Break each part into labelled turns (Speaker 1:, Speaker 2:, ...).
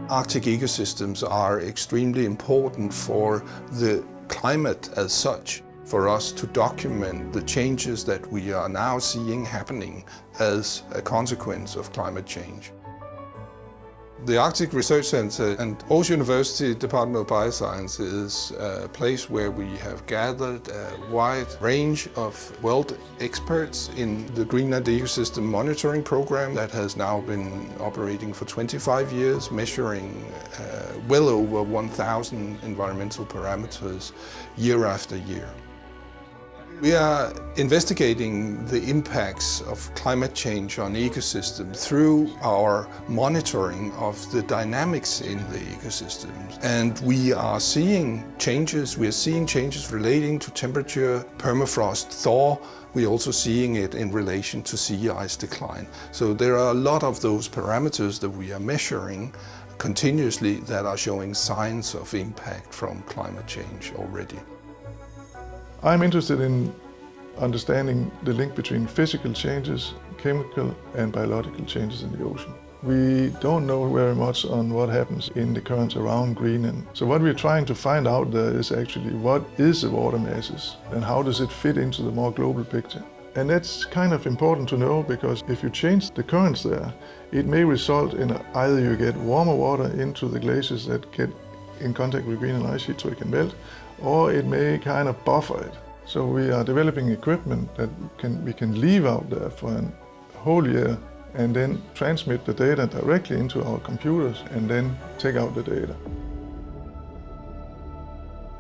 Speaker 1: Arctic ecosystems are extremely important for the climate as such, for us to document the changes that we are now seeing happening as a consequence of climate change. The Arctic Research Center and Aarhus University Department of Bioscience is a place where we have gathered a wide range of world experts in the Greenland ecosystem monitoring program that has now been operating for 25 years, measuring well over 1,000 environmental parameters year after year. We are investigating the impacts of climate change on ecosystem through our monitoring of the dynamics in the ecosystems. And we are seeing changes. We are seeing changes relating to temperature, permafrost thaw. We're also seeing it in relation to sea ice decline. So there are a lot of those parameters that we are measuring continuously that are showing signs of impact from climate change already.
Speaker 2: I'm interested in understanding the link between physical changes, chemical and biological changes in the ocean. We don't know very much on what happens in the currents around Greenland. So what we're trying to find out there is actually what is the water masses and how does it fit into the more global picture. And that's kind of important to know, because if you change the currents there, it may result in either you get warmer water into the glaciers that get in contact with Greenland ice sheet so it can melt, or it may kind of buffer it. So we are developing equipment that we can leave out there for a whole year and then transmit the data directly into our computers and then take out the data.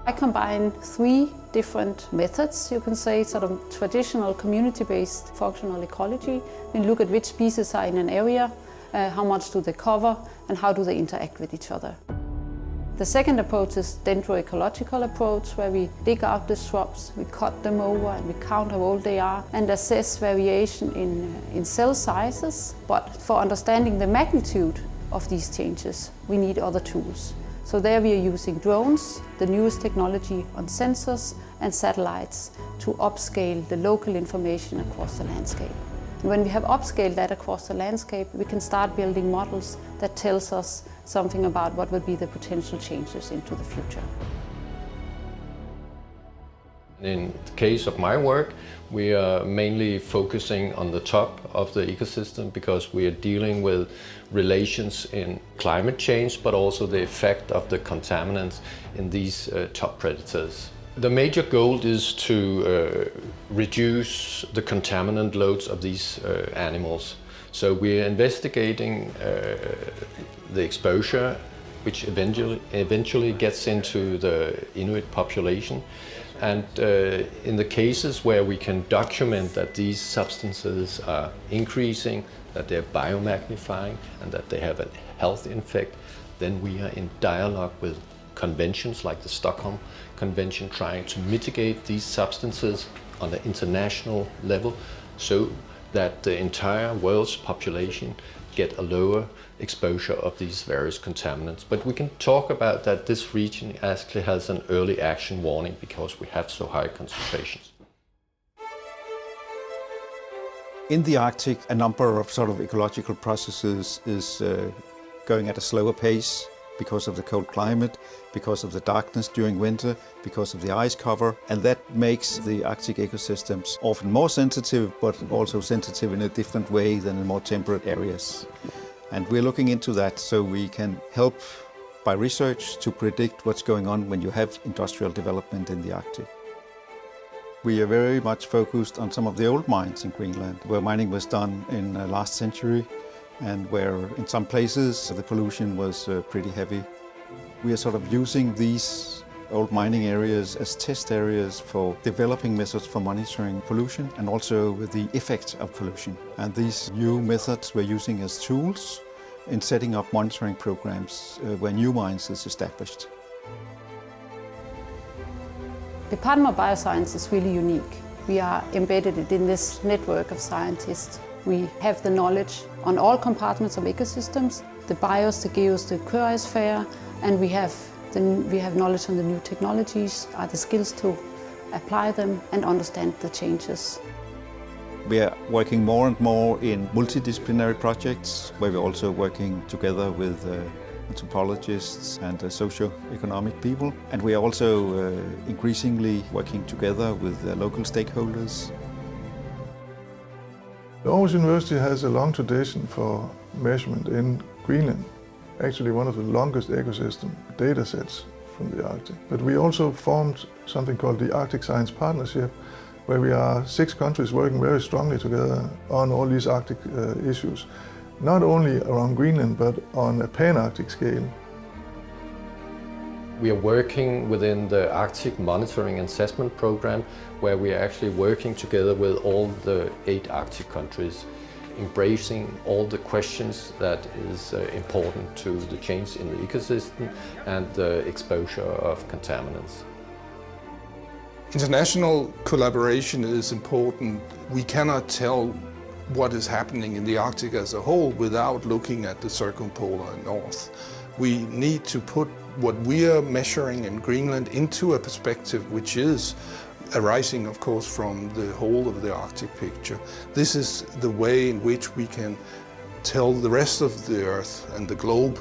Speaker 3: I combine 3 different methods, you can say, sort of traditional community-based functional ecology. We look at which species are in an area, how much do they cover, and how do they interact with each other. The second approach is dendroecological approach, where we dig out the shrubs, we cut them over and we count how old they are and assess variation in cell sizes. But for understanding the magnitude of these changes, we need other tools. So there we are using drones, the newest technology on sensors and satellites to upscale the local information across the landscape. And when we have upscaled that across the landscape, we can start building models that tells us something about what would be the potential changes into the future.
Speaker 4: In the case of my work, we are mainly focusing on the top of the ecosystem because we are dealing with relations in climate change, but also the effect of the contaminants in these top predators. The major goal is to reduce the contaminant loads of these animals. So we're investigating the exposure, which eventually gets into the Inuit population. And in the cases where we can document that these substances are increasing, that they're biomagnifying, and that they have a health effect, then we are in dialogue with conventions like the Stockholm Convention, trying to mitigate these substances on the international level so that the entire world's population get a lower exposure of these various contaminants. But we can talk about that this region actually has an early action warning because we have so high concentrations.
Speaker 5: In the Arctic, a number of sort of ecological processes is going at a slower pace because of the cold climate, because of the darkness during winter, because of the ice cover, and that makes the Arctic ecosystems often more sensitive, but also sensitive in a different way than in more temperate areas. And we're looking into that so we can help by research to predict what's going on when you have industrial development in the Arctic. We are very much focused on some of the old mines in Greenland, where mining was done in the last century, and where in some places the pollution was pretty heavy. We are sort of using these old mining areas as test areas for developing methods for monitoring pollution and also the effects of pollution. And these new methods we're using as tools in setting up monitoring programs where new mines is established.
Speaker 3: The Department of Bioscience is really unique. We are embedded in this network of scientists. We have the knowledge on all compartments of ecosystems, the bios, the geos, the cryosphere, and we have knowledge on the new technologies, the skills to apply them and understand the changes.
Speaker 5: We are working more and more in multidisciplinary projects, where we're also working together with anthropologists and socio-economic people. And we are also increasingly working together with local stakeholders.
Speaker 2: Aarhus University has a long tradition for measurement in Greenland, actually one of the longest ecosystem data sets from the Arctic. But we also formed something called the Arctic Science Partnership, where we are 6 countries working very strongly together on all these Arctic issues, not only around Greenland, but on a pan-Arctic scale.
Speaker 4: We are working within the Arctic Monitoring and Assessment Program, where we are actually working together with all the 8 Arctic countries, embracing all the questions that is important to the change in the ecosystem and the exposure of contaminants.
Speaker 1: International collaboration is important. We cannot tell what is happening in the Arctic as a whole without looking at the circumpolar north. We need to put what we are measuring in Greenland into a perspective which is arising, of course, from the whole of the Arctic picture. This is the way in which we can tell the rest of the Earth and the globe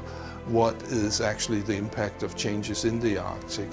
Speaker 1: what is actually the impact of changes in the Arctic.